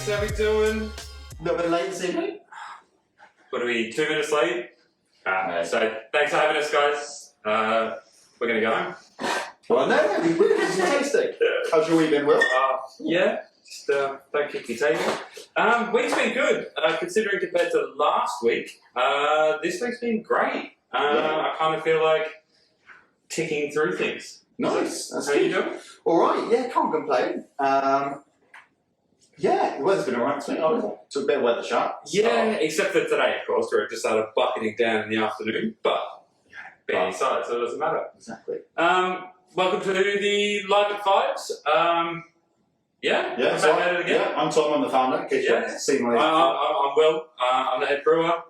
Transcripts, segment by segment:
boys, how we doing? A little bit late this evening. What are we, 2 minutes late? So thanks for having us, guys. We're going to go home. Well, no, we're doing some tasting. How's your week been, Will? Yeah, just don't kick your table. Week's been good, considering compared to last week. This week's been great. I kind of feel like ticking through things. Nice. That's How good. you doing? All right. Yeah, can't complain. Yeah, the weather's been alright this week. Took a bit of weather shot. Yeah, except for today, of course, where it just started bucketing down in the afternoon. But being inside, so it doesn't matter. Exactly. Welcome to the Live at Fives. Yeah, back so at it again. yeah, I'm Tom, I'm the founder. In case you haven't seen my I'm Will. I'm the head brewer.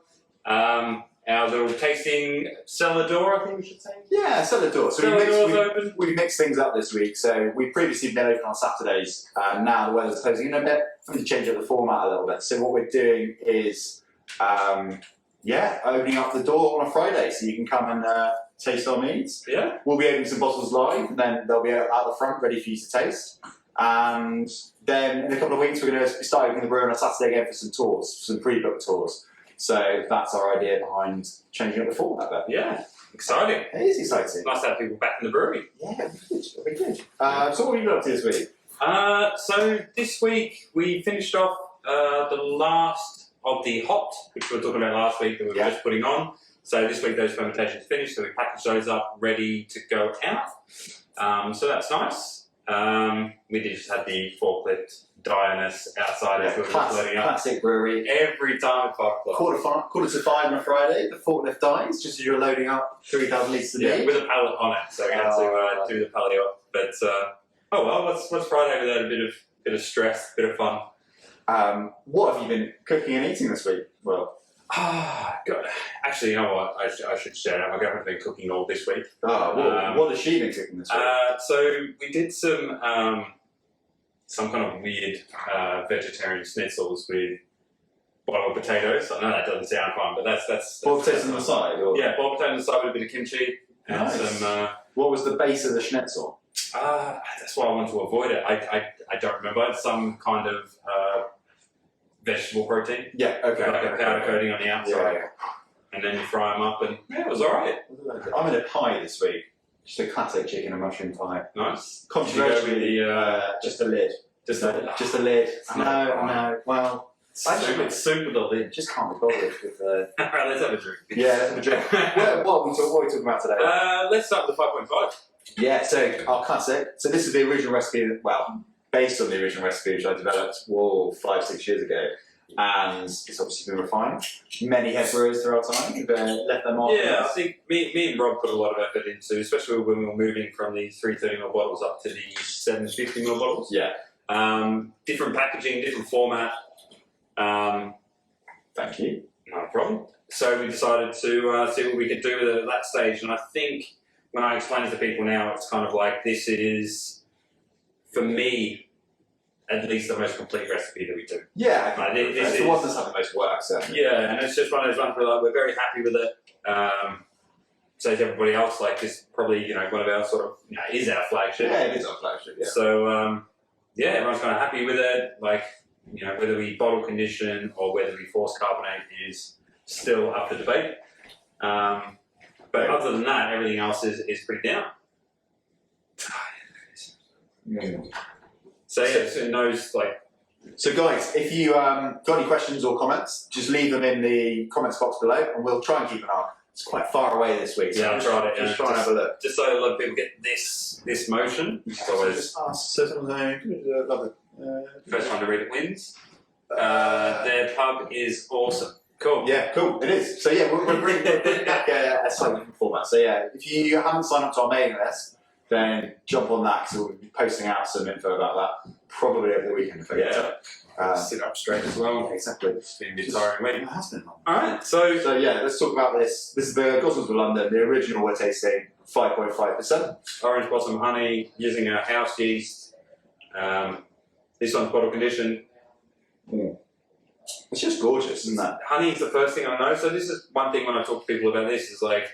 Our little tasting cellar door, I think we should say. Yeah, cellar door. So Cellar door's open. we mixed things up this week. So we previously been open on Saturdays. Now the weather's closing in a bit. We need to change up the format a little bit. So what we're doing is, opening up the door on a Friday, so you can come and taste our meads. Yeah. We'll be opening some bottles live, and then they'll be out the front, ready for you to taste. And then in a couple of weeks, we're going to start opening the brewery on a Saturday again for some tours, some pre-booked tours. So that's our idea behind changing up the format a bit. Yeah, exciting. It is exciting. Nice to have people back in the brewery. Yeah, it'll be good. So what have you been up to this week? So this week we finished off the last of the hot, which we were talking about last week that we were just putting on. So this week those fermentations finished, so we packaged those up ready to go out. So that's nice. We did just have the forklift Dionysus outside as we were loading up. Classic brewery. Every time at 5 o'clock. Quarter to 5 on a Friday, the forklift dies just as you're loading up 3,000 litres a day. With a pallet on it, so we had to do the pallet off. But oh well, what's Friday without a bit of stress, a bit of fun? What have you been cooking and eating this week? Well, God. Actually, you know what? I should share out. My girlfriend's been cooking all this week. what has she been cooking this week? So we did some kind of weird vegetarian schnitzels with boiled potatoes. I know that doesn't sound fun, but that's boiled potatoes on the side? Or? Yeah, boiled potatoes on the side with a bit of kimchi and some. What was the base of the schnitzel? That's why I want to avoid it. I don't remember. It's some kind of vegetable protein. Yeah, okay. Like a powder coating on the outside. Yeah. And then you fry them up, and it was alright. I'm in a pie this week. Just a classic chicken and mushroom pie. Nice. Controversially, just a lid. Just a lid. No. Well, It's soup with a lid. Just can't be bothered with. Alright, let's have a drink. Yeah, let's have a drink. what are we talking about today? Let's start with the 5.5. Yeah, so our classic. So this is the original recipe. Well, based on the original recipe which I developed 5-6 years ago, and it's obviously been refined. Many head brewers throughout time have left them on. Yeah, I think me and Rob put a lot of effort into, especially when we were moving from the 330ml bottles up to the 750ml bottles. Yeah. Different packaging, different format. Thank you. No problem. So we decided to see what we could do with it at that stage, and I think when I explain it to people now, it's kind of like this is, for me, at least the most complete recipe that we do. Yeah, this the one that's had the most work, certainly. Yeah, and it's just one of those ones where like, we're very happy with it. So is everybody else, like this probably, one of our sort of, is our flagship. Yeah, it is our flagship, yeah. So, everyone's kind of happy with it. Like, whether we bottle condition or whether we force carbonate is still up for debate. But other than that, everything else is pretty down. So So guys, if you got any questions or comments, just leave them in the comments box below, and we'll try and keep an eye. It's quite far away this week. So I tried it. Just try and have a look. Just so a lot of people get this motion. It's always just ask. So love it. First one to read it wins. Their pub is awesome. Cool. Yeah, cool. It is. So yeah, we're bringing back a slightly different format. So yeah, if you haven't signed up to our mailing list, then jump on that because we'll be posting out some info about that probably over the weekend. If I get to. Sit up straight as well. Exactly. It's been a tiring week. It has been long. Alright, so yeah, let's talk about this. This is the Gosnells of London. The original we're tasting 5.5%. orange blossom honey using our house yeast. This one's bottle condition. It's just gorgeous, isn't it? Honey is the first thing I know. So this is one thing when I talk to people about this is like,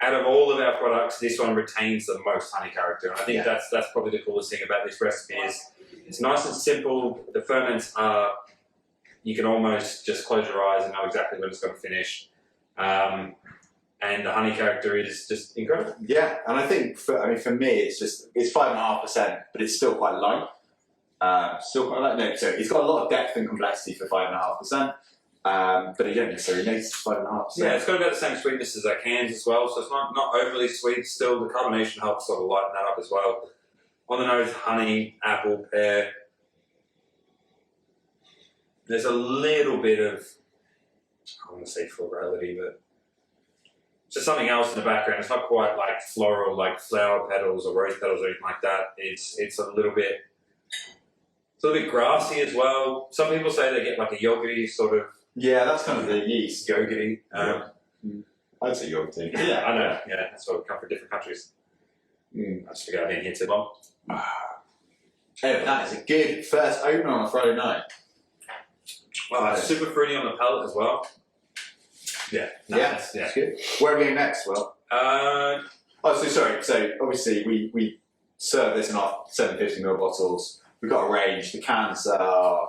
out of all of our products, this one retains the most honey character. And I think that's probably the coolest thing about this recipe is it's nice and simple. The ferments are you can almost just close your eyes and know exactly when it's going to finish. And the honey character is just incredible. Yeah, and I think for me, it's 5.5%, but it's still quite light. Still quite light. No, so it's got a lot of depth and complexity for 5.5%. But you don't necessarily notice 5.5%. Yeah, it's got about the same sweetness as our cans as well, so it's not overly sweet. Still, the carbonation helps sort of lighten that up as well. On the nose, honey, apple, pear. There's a little bit of, I want to say florality, but just something else in the background. It's not quite like floral, like flower petals or rose petals or anything like that. It's a little bit grassy as well. Some people say they get like a yogurty sort of. Yeah, that's kind of the yeast. Yogurty. I'd say yogurty. Yeah, I know. Yeah, that's what we come from different countries. I just forgot I've been here too long. Anyway, that is a good first opener on a Friday night. Wow, it's super fruity on the palate as well. Yeah. That's good. Where are we going next, Will? So obviously we serve this in our 750ml bottles. We've got a range. The cans are,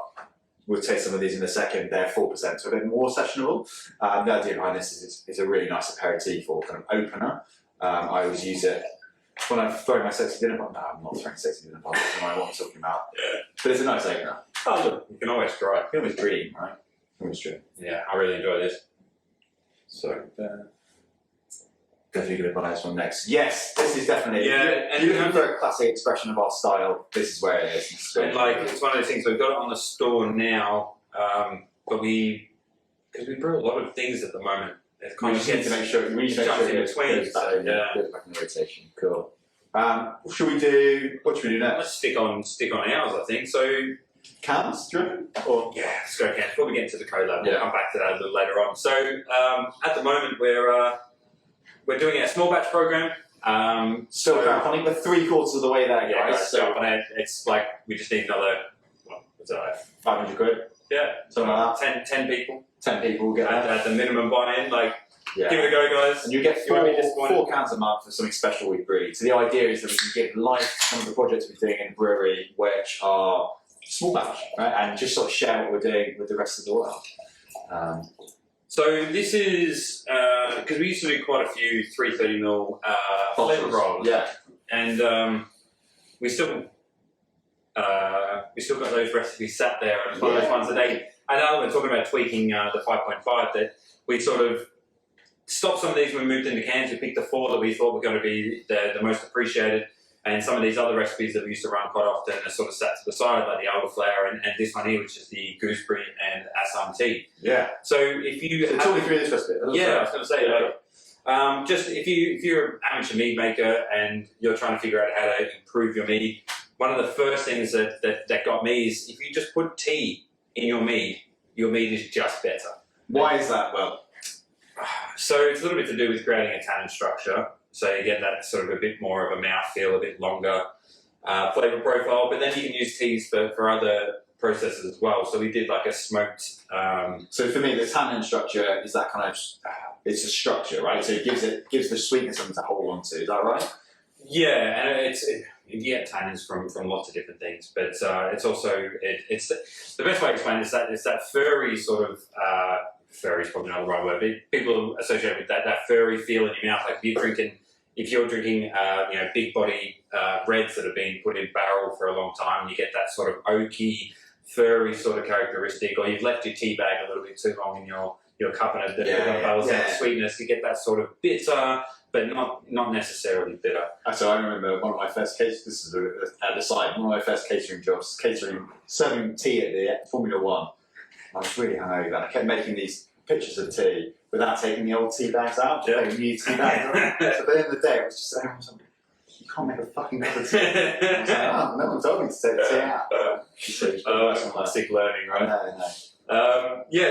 we'll taste some of these in a second, they're 4%, so a bit more sessionable. The idea behind this is it's a really nice aperitif or kind of opener. I always use it when I'm throwing my sexy dinner party. No, I'm not throwing sexy dinner parties, I don't know what I'm talking about. Yeah. But it's a nice opener. Oh, look, you can always try. You can always dream, right? Always dream. Yeah, I really enjoy this. So, definitely going to buy this one next. Yes, this is definitely. Yeah, and you're looking for a classic expression of our style. This is where it is. And like, it's one of those things. We've got it on the store now, but because we brew a lot of things at the moment. It's kind of need to make sure. We need to make sure in between. So, yeah, back in the rotation. Cool. What should we do next? Let's stick on ours, I think. So. Cans, do you reckon? Or? Yeah, let's go cans. Before we get into the collab, Yeah. we'll come back to that a little later on. So at the moment we're doing a small batch program. Still crowdfunding. We're 3/4 of the way there, Yeah, guys. so it's like we just need another, what's that, like? 500 quid. Yeah, Something like that. 10 people. 10 people will get that. At the minimum buy-in. Like, Yeah. give it a go, guys. And you get won't be disappointed. 4 cans a month for something special we brew. So the idea is that we can give life to some of the projects we're doing in the brewery, which are small batch, right? And just sort of share what we're doing with the rest of the world. So this is, because we used to do quite a few 330ml flavour rolls. Yeah. And we still got those recipes sat there, and it's one of those ones that I know we're talking about tweaking the 5.5, that we sort of stopped some of these when we moved into cans. We picked the 4 that we thought were going to be the most appreciated, and some of these other recipes that we used to run quite often are sort of sat to the side, like the elderflower and this one here, which is the gooseberry and Assam tea. Yeah. So if you talk me through this recipe. Yeah, I was going to say, like, just if you're an amateur mead maker and you're trying to figure out how to improve your mead, one of the first things that got me is if you just put tea in your mead is just better. Why is that? Well, so it's a little bit to do with creating a tannin structure. So you get that sort of a bit more of a mouthfeel, a bit longer flavour profile. But then you can use teas for other processes as well. So we did like a smoked. So for me, the tannin structure is that kind of. It's a structure, right? So it gives the sweetness something to hold on to. Is that right? Yeah, and you get tannins from lots of different things, but it's also it's the best way to explain it is that it's that furry sort of furry is probably not the right word, but people associate with that furry feel in your mouth. Like if you're drinking big body reds that have been put in barrel for a long time, you get that sort of oaky, furry sort of characteristic, or you've left your tea bag a little bit too long in your cup and it balance out the sweetness. You get that sort of bitter, but not necessarily bitter. So I remember one of my first catering. This is at the side. One of my first catering jobs, serving tea at the Formula One. I was really hungover, and I kept making these pictures of tea without taking the old tea bags out. Yeah. New tea bags. So at the end of the day, it was just everyone was like, "You can't make a fucking cup of tea." I was like, "Oh, no one told me to take the tea out." Classic learning, right? No.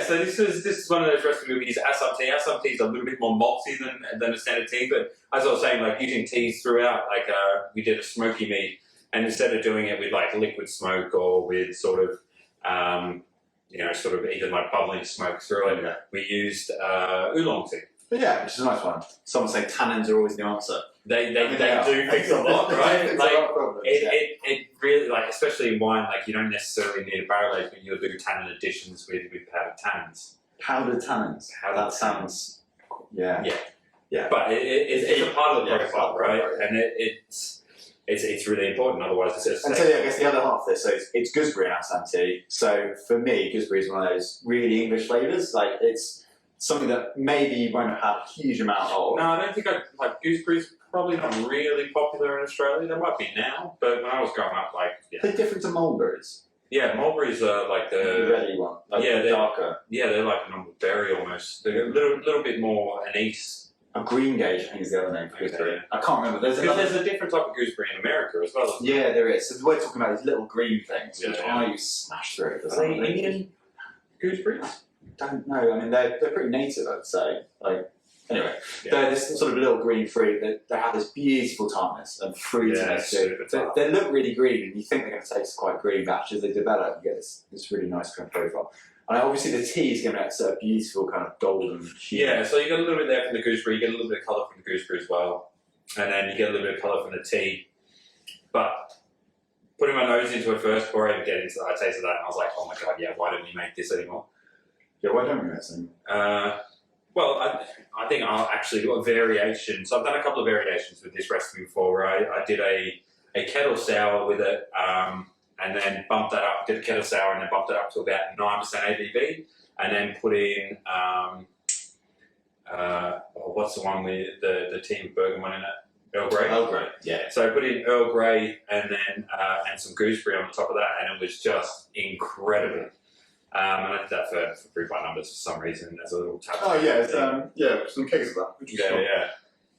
So this is one of those recipes where we use Assam tea. Assam tea is a little bit more malty than a standard tea, but as I was saying, like using teas throughout, like we did a smoky mead, and instead of doing it with like liquid smoke or with sort of sort of even like bubbling smoke through it, we used oolong tea. But yeah, which is a nice one. Someone say tannins are always the answer. They do fix a lot, right? Fix Like, a lot of problems, it really, like, especially in wine, like, you don't necessarily need a barrel age, but you'll do tannin additions with powdered tannins. Powdered tannins. That sounds, yeah. But it's a part of the profile, right? Right. And it's really important. Otherwise, it's just. And so, yeah, I guess the other half of this, so it's gooseberry and Assam tea. So for me, gooseberry is one of those really English flavours. Like, it's something that maybe you won't have had a huge amount of. No, I don't think like gooseberries. Probably not really popular in Australia. They might be now, but when I was growing up, like, They're different to mulberries. Yeah, mulberries are like The ready one, like the darker. Yeah, they're like a normal berry almost. They're a little bit more anise. A green gauge, I think, is the other name for gooseberry. I can't remember. There's a different type of gooseberry in America as well. Yeah, there is. So we're talking about these little green things, which Yeah. you smash through. Are they Indian gooseberries? Don't know. I mean, they're pretty native, I'd say. Like, anyway, Yeah. they're this sort of little green fruit that they have this beautiful tartness and fruitiness. super tart. They look really green, and you think they're going to taste quite green, but actually as they develop, you get this really nice kind of profile. And obviously the tea is going to have a beautiful kind of golden hue. Yeah, so you get a little bit there from the gooseberry, you get a little bit of colour from the gooseberry as well, and then you get a little bit of colour from the tea. But putting my nose into it first before I even get into that, I tasted that and I was like, oh my god, yeah, why don't we make this anymore? Yeah, why don't we make this anymore? Well, I think I'll actually do a variation. So I've done a couple of variations with this recipe before where I did a kettle sour with it, and then bumped that up, did a kettle sour and then bumped it up to about 9% ABV, and then put in, what's the one with the tea with bergamot in it? Earl Grey. Earl Grey, yeah. So I put in Earl Grey and then and some gooseberry on the top of that, and it was just incredible. And I did that for proof by numbers for some reason. There's a little tap. Oh yeah, it's, some kegs of that. Which is cool. Yeah.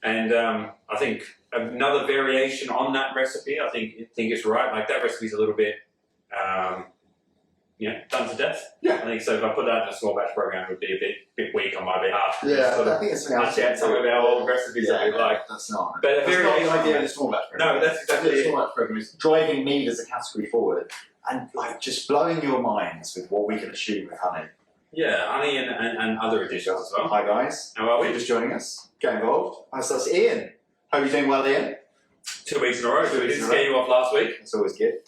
And I think another variation on that recipe, I think it's right. Like that recipe's a little bit, done to death. Yeah. I think so. If I put that in a small batch program, it would be a bit weak on my behalf. Yeah, sort I of think it's something else. punch out some of our old recipes that we like. That's not. But a That's variation. not the idea of the small batch program. No, that's exactly the it. small batch program is driving mead as a category forward and like just blowing your minds with what we can achieve with honey. Yeah, honey and other additions as well. Hi guys. How are If you're we? just joining us, get involved. That's Ian. Hope you're doing well, Ian. 2 weeks in a row, so we 2 weeks didn't in a scare you off last week. That's always good.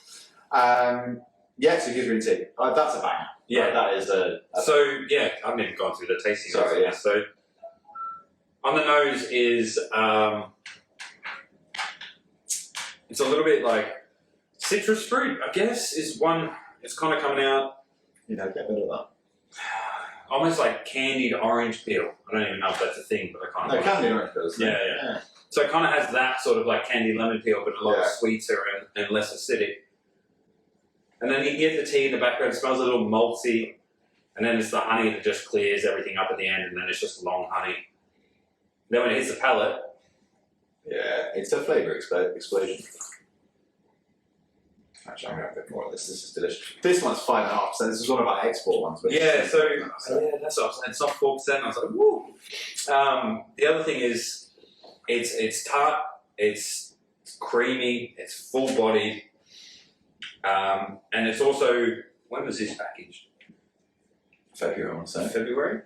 Yeah, so gooseberry tea. That's a banger. Yeah. Like, that is a So yeah, I've never gone through the tasting. Sorry, yeah. So on the nose is it's a little bit like citrus fruit, I guess, is one. It's kind of coming out get rid of that. almost like candied orange peel. I don't even know if that's a thing, but I kind No, of candy orange pills. Yeah. So it kind of has that sort of like candied lemon peel, but a lot Yeah. sweeter and less acidic. And then you get the tea in the background, it smells a little malty, and then it's the honey that just clears everything up at the end, and then it's just long honey. Then when it hits the palate, Yeah, it's a flavour explosion. Actually, I'm going to have a bit more of this. This is delicious. This one's 5.5%. This is one of our export ones. But yeah, so yeah, that's what I was saying. It's not 4%. I was like, woo. The other thing is, it's tart, it's creamy, it's full bodied, and it's also, when was this packaged? February, I want to say. February.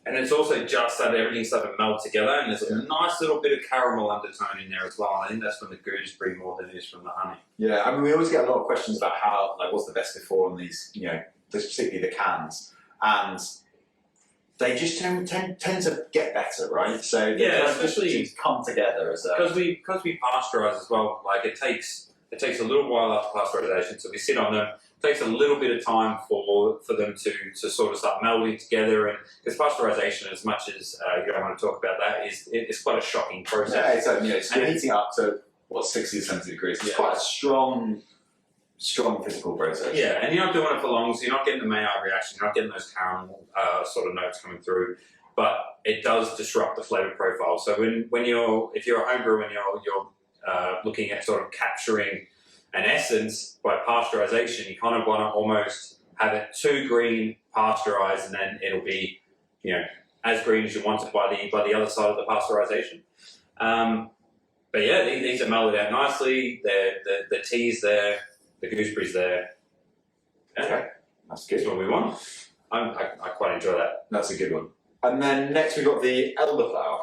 And it's also just started, everything started to melt together, and there's a nice little bit of caramel undertone in there as well. I think that's from the gooseberry more than it is from the honey. Yeah, I mean, we always get a lot of questions about how, like, what's the best before on these, particularly the cans, and they just tend to get better, right? So they Yeah, kind of especially- just come together as a. Because we pasteurize as well. Like it takes a little while after pasteurization, so we sit on them. It takes a little bit of time for them to sort of start melding together, and because pasteurization, as much as you don't want to talk about that, it's quite a shocking process. Yeah, it's heating up to 60 to 70 degrees. It's quite a strong physical process. Yeah, and you're not doing it for long, so you're not getting the Maillard reaction, you're not getting those caramel sort of notes coming through, but it does disrupt the flavour profile. So if you're a home brewer and you're looking at sort of capturing an essence by pasteurization, you kind of want to almost have it too green, pasteurized, and then it'll be, as green as you want it by the other side of the pasteurization. But yeah, these are mellowed out nicely. The tea's there, the gooseberry's there. Yeah, Okay, that's good. that's what we want. I quite enjoy that. That's a good one. And then next we've got the elderflower.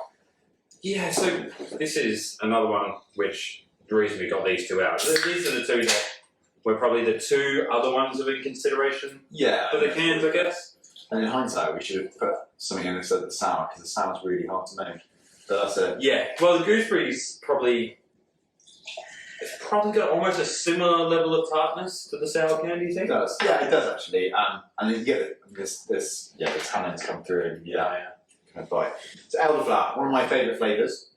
Yeah, so this is another one which the reason we got these two out. These are the two that were probably the two other ones of in consideration Yeah. for the cans, I guess. And in hindsight, we should have put something in instead of the sour, because the sour's really hard to make. But that's it. Yeah, well, the gooseberry's probably got almost a similar level of tartness to the sour candy, you think? It does. Yeah, it does actually. And you get this the tannins come through and kind of bite. So elderflower, one of my favourite flavours.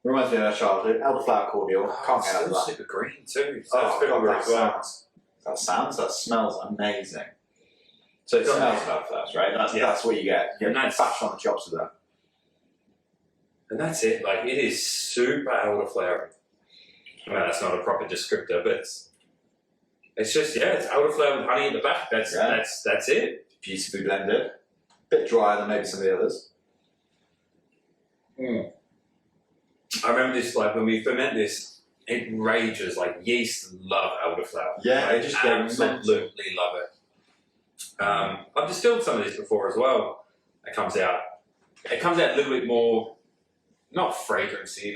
Reminds me of our childhood. Elderflower cordial. Can't get out of that. Super green too. So Oh, it's God, as well. that smells amazing. So it smells of elderflowers, right? That's what you get. You get bash on the chops with that. And that's it. Like, it is super elderflowery. Well, that's not a proper descriptor, but it's just it's elderflower with honey in the back. That's it. Beautifully blended. Bit drier than maybe some of the others. I remember this, like, when we ferment this, it rages. Like, yeast love elderflower. Yeah, like, they just absolutely love it. I've distilled some of this before as well. It comes out a little bit more, not fragrancy,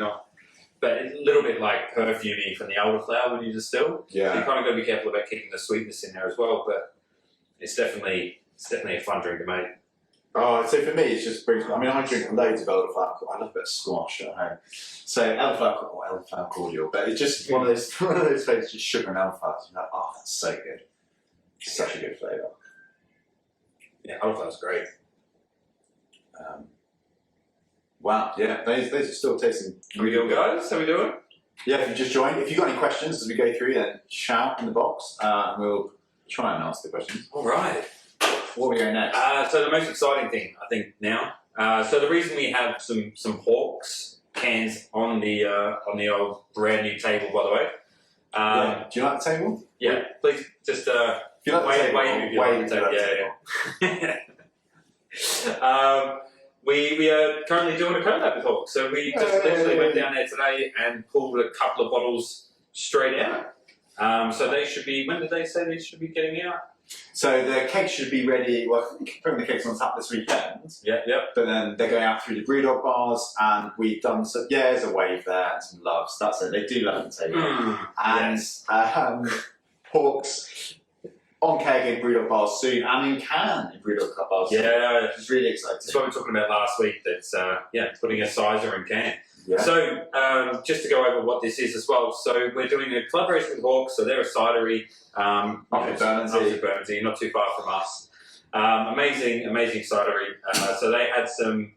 but a little bit like perfumey from the elderflower when you distill. Yeah. So you kind of got to be careful about keeping the sweetness in there as well. But it's definitely a fun drink to make. Oh, so for me, it's just brings. I mean, I drink loads of elderflower. I love a bit of squash at home. So elderflower cordial, but it's just one of those flavors, just sugar and elderflower. You're like, oh, that's so good. Such a good flavour. Yeah, elderflower's great. Wow, yeah, those are still tasting. Are we doing, guys? How we doing? Yeah, if you just joined, if you've got any questions as we go through, then shout in the box, and we'll try and answer the questions. All right. What are we going next? So the most exciting thing, I think, now. So the reason we have some Hawks cans on the old brand new table, by the way. Do you like the table? Yeah, please just If you like the table, wave the table. Yeah. We are currently doing a collab with Hawks, so we just literally went down there today and pulled a couple of bottles straight out. So they should be. When did they say they should be getting out? So the cakes should be ready. Well, I think putting the cakes on tap this weekend. Yeah. But then they're going out through the Brewdog bars, and we've done some. Yeah, there's a wave there and some loves. That's it. They do love the table. And Hawks on keg in Brewdog bars soon, and in can in Brewdog bars. Yeah, it's really exciting. That's what we were talking about last week. That's putting a cyser in can. Yeah. So just to go over what this is as well. So we're doing a collaboration with Hawks. So they're a cidery. Up in Bermondsey, not too far from us. Amazing cidery. So they had some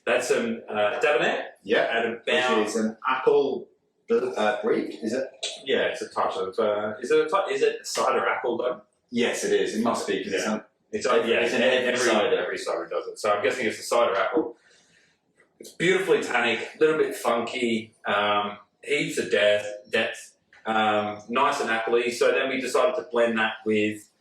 Debonair. Yeah. At about, which is an apple breed, is it? Yeah, it's a touch of. Is it cider apple though? Yes, it is. It must be. It's every cider. Every cider does it. So I'm guessing it's a cider apple. It's beautifully tannic, a little bit funky, heaps of depth, nice and appley. So then we decided to blend that with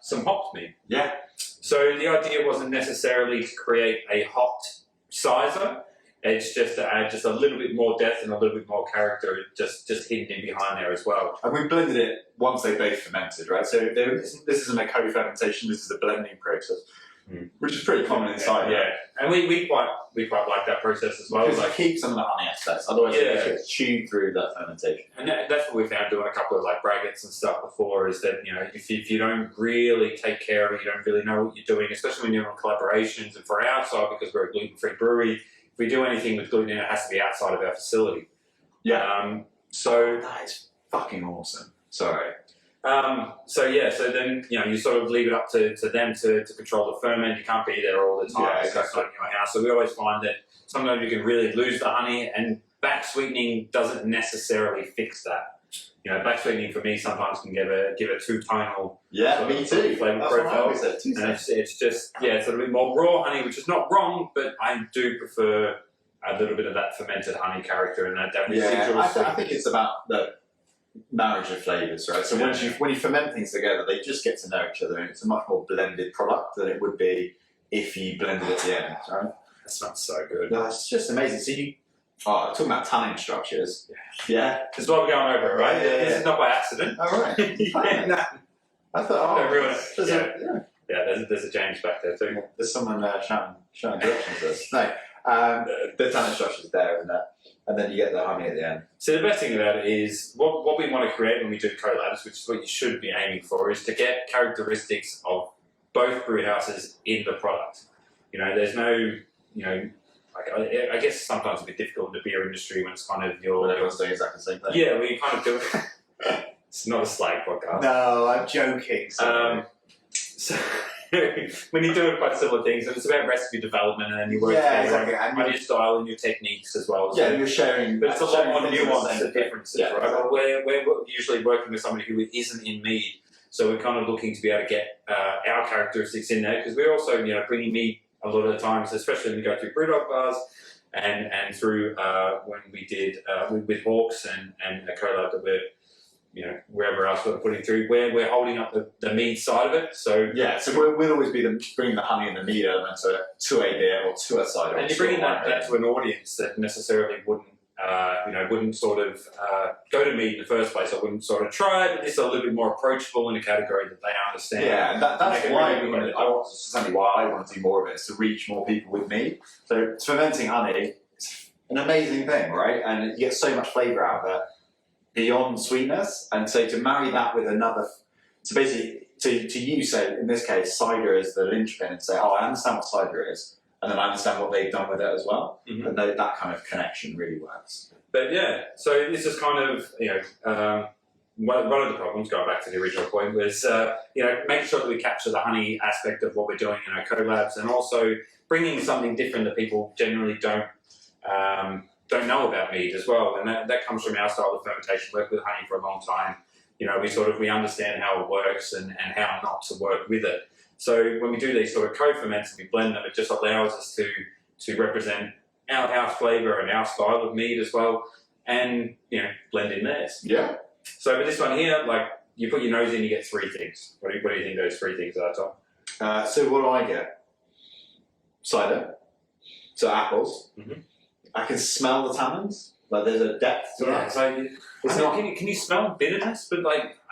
some hopped mead. Yeah. So the idea wasn't necessarily to create a hopped cyser. It's just to add just a little bit more depth and a little bit more character, just hidden in behind there as well. And we blended it once they both fermented, right? So this isn't a co-fermentation. This is a blending process, which is pretty common in cider. Yeah, and we quite like that process as well. Because it keeps some of the honey aspects. Otherwise, it gets chewed through that fermentation. And that's what we found doing a couple of like brackets and stuff before. Is that if you don't really take care of it, you don't really know what you're doing, especially when you're on collaborations. And for our side, because we're a gluten-free brewery. If we do anything with gluten, it has to be outside of our facility. Yeah. So that is fucking awesome. Sorry. So then you sort of leave it up to them to control the ferment. You can't be there all the time. Yeah, exactly. It's not in your house. So we always find that sometimes you can really lose the honey, and back sweetening doesn't necessarily fix that. Back sweetening for me sometimes can give a two-tonal me too. Flavor profile. And it's just it's a little bit more raw honey, which is not wrong, but I do prefer a little bit of that fermented honey character and that residual. I think it's about the marriage of flavours, right? So when you ferment things together, they just get to know each other, and it's a much more blended product than it would be if you blended at the end, right? That smells so good. No, it's just amazing. So talking about tannin structures. Yeah. That's why we're going over it, right? Yeah. This is not by accident. All right. No. I thought, don't ruin it. Yeah, there's a James back there too. There's someone shouting directions at us. No, the tannin structure's there, and then you get the honey at the end. So the best thing about it is what we want to create when we do collabs, which is what you should be aiming for, is to get characteristics of both brew houses in the product. There's no, I guess sometimes it's a bit difficult in the beer industry when it's kind of everyone's doing exactly the same thing. Yeah, we kind of do it. It's not a slag podcast. No, I'm joking. So when you're doing quite similar things, and it's about recipe development, and then you work on your style and your techniques as well. Yeah, you're sharing. But it's a lot more nuanced and differences, yeah, right? exactly. We're usually working with somebody who isn't in mead, so we're kind of looking to be able to get our characteristics in there, because we're also bringing mead a lot of the times, especially when we go through brewdog bars and through when we did with Hawks and a collab that we're wherever else we're putting through, where we're holding up the mead side of it. So we'll always be bringing the honey and the mead element to a beer or to a cider. And you're bringing that to an audience that necessarily wouldn't sort of go to mead in the first place. I wouldn't sort of try it, but it's a little bit more approachable in a category that they understand. Yeah, and that's why I want to do more of it, is to reach more people with mead. So fermenting honey is an amazing thing, right? And you get so much flavour out of it beyond sweetness. And so to marry that with another, so basically to use, say, in this case, cider is the linchpin, and say, I understand what cider is, and then I understand what they've done with it as well. Mm-hmm. And that kind of connection really works. But yeah, so this is kind of, one of the problems, going back to the original point, was, making sure that we capture the honey aspect of what we're doing in our collabs, and also bringing something different that people generally don't know about mead as well. And that comes from our style of fermentation. Worked with honey for a long time. We understand how it works and how not to work with it. So when we do these sort of co-ferments and we blend them, it just allows us to represent our flavour and our style of mead as well, and blend in theirs. Yeah. So with this one here, you put your nose in, you get three things. What do you think those three things are, Tom? So what do I get? Cider. So apples. Mm-hmm. I can smell the tannins. There's a depth to that. So can you smell bitterness? But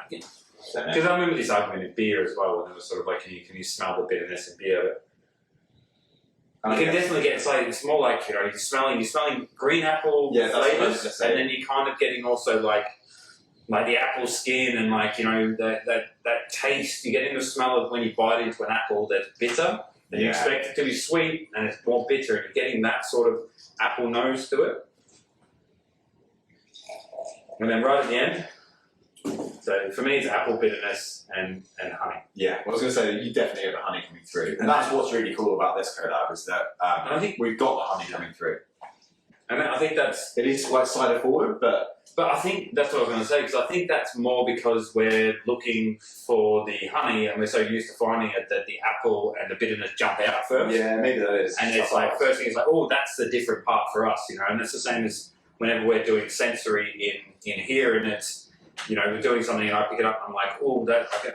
because I remember this argument in beer as well, when it was sort of can you smell the bitterness in beer? But you can definitely get it's more like you're smelling green apple flavors, and then you're kind of getting also like the apple skin and that taste. You're getting the smell of when you bite into an apple that's bitter. And you expect it to be sweet, and it's more bitter, and you're getting that sort of apple nose to it. And then right at the end, so for me it's apple bitterness and honey. Yeah, I was going to say, you definitely get the honey coming through. And that's what's really cool about this collab, is that I think we've got the honey coming through. And I think it is quite cider forward, but I think that's what I was going to say, because I think that's more because we're looking for the honey and we're so used to finding it that the apple and the bitterness jump out first. Yeah, maybe that is. And it's first thing is that's the different part for us, and it's the same as whenever we're doing sensory in here, and it's, we're doing something and I pick it up and I'm like,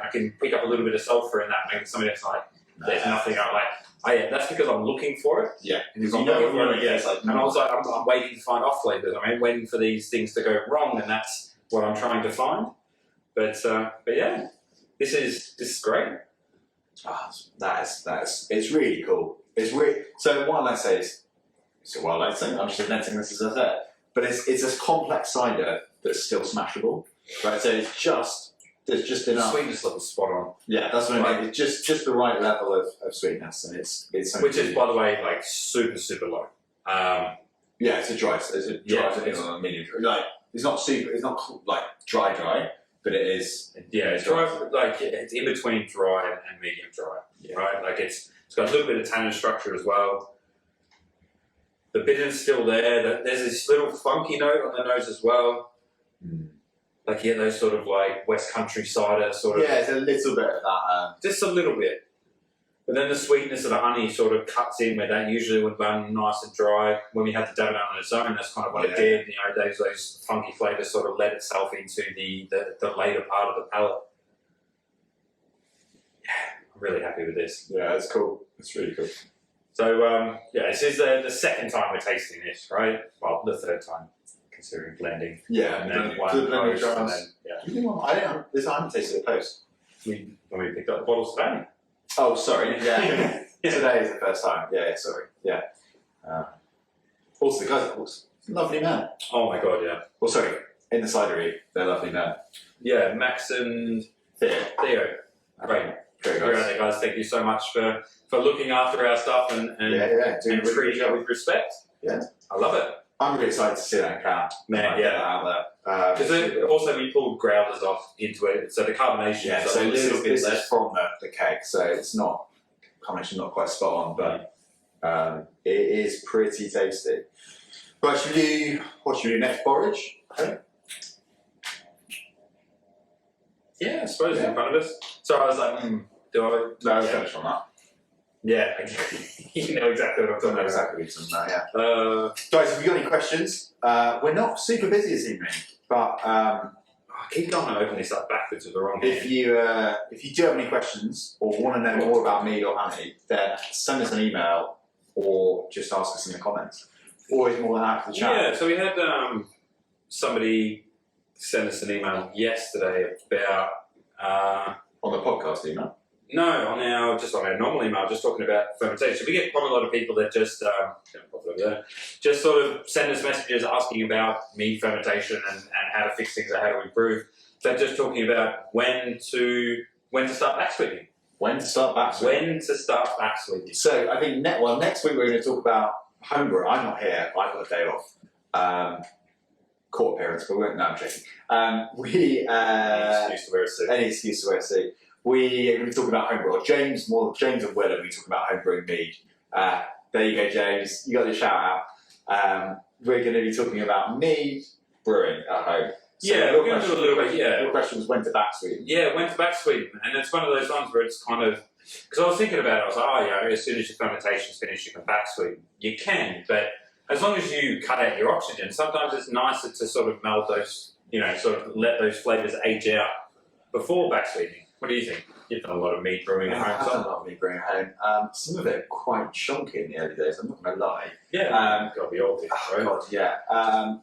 I can pick up a little bit of sulfur in that, maybe somebody else there's nothing. I'm like, that's because I'm looking for it. Yeah. Because I'm looking for it, and also I'm waiting to find off flavors. I'm waiting for these things to go wrong, and that's what I'm trying to find. But yeah, this is great. It's really cool. So what I say is, I'm just inventing this as I said, but it's a complex cider that's still smashable, right? So there's just enough. Sweetness level's spot on. Yeah, that's what I mean. It's just the right level of sweetness, and it's which is, by the way, super, super low. Yeah, it's a dry. Medium dry. It's not dry, but it is. Yeah, it's dry. It's in between dry and medium dry, right? It's got a little bit of tannin structure as well. The bitterness still there. There's this little funky note on the nose as well. Mm. Those sort of West Country cider sort of. Yeah, it's a little bit of that. Just a little bit. But then the sweetness of the honey sort of cuts in where that usually would run nice and dry. When we had to dab it out on its own, that's kind of what it did. Those funky flavours sort of let itself into the later part of the palate. Yeah, I'm really happy with this. Yeah, it's cool. It's really cool. So, this is the second time we're tasting this, right? Well, the third time, considering blending. Yeah, and then one blending post, and then, I haven't tasted it post. When we picked up the bottles today. Oh, sorry. Yeah. Yeah. Today is the first time. Yeah, sorry. Yeah. Also, the guys, lovely men. Oh my god, yeah. Well, sorry, in the cidery, they're lovely men. Yeah, Max and Theo. Theo. Great. Great You're out guys. there, guys. Thank you so much for looking after our stuff and Yeah, doing a and really treating good it job. with respect. Yeah. I love it. I'm really excited to see that in can. Man, Get yeah. that out there. Because also we pulled growlers off into it, so the carbonation Yeah, is so a this little bit is less. from the keg, so it's not, combination not quite spot on, but it is pretty tasty. Right, what should we do next? Porridge? Okay. Yeah, I suppose Yeah. in front of us. So I was like, do I? No, yeah. finish on that. Yeah, okay. You know exactly what I'm I talking know about. exactly what you're talking about, yeah. Uh, Guys, have you got any questions? We're not super busy this evening, but I keep going to open this up backwards with the wrong if hand. you do have any questions or want to know more about mead or honey, then send us an email or just ask us in the comments. Always more than happy to chat. Yeah, so we had somebody send us an email yesterday about On the podcast email. no, on our normal email, just talking about fermentation. We get quite a lot of people that just just sort of send us messages asking about mead fermentation and how to fix things or how to improve. They're just talking about when to start back sweeping. When to start back sweeping. When to start back sweeping. So I think next week we're going to talk about homebrew. I'm not here. I've got a day off. Court appearance, but we won't. No, I'm joking. Excuse to wear a suit. Any excuse to wear a suit. We talk about homebrew. Or James and Willem, we talk about homebrewing mead. There you go, James. You got the shout out. We're going to be talking about mead brewing at home. So Yeah, we're going to do a little bit. Yeah. Your question was when to back sweep. Yeah, went to back Sweden, and it's one of those ones where it's kind of because I was thinking about it. I was like, oh yeah, as soon as your fermentation's finished, you can back Sweden. You can, but as long as you cut out your oxygen, sometimes it's nicer to sort of meld those, sort of let those flavours age out before back Sweden. What do you think? You've done a lot of mead brewing at I've home. done a lot of mead brewing at home. Some of it quite chunky in the early days. I'm not going to lie. Yeah, got to be old, Oh, right? God, yeah.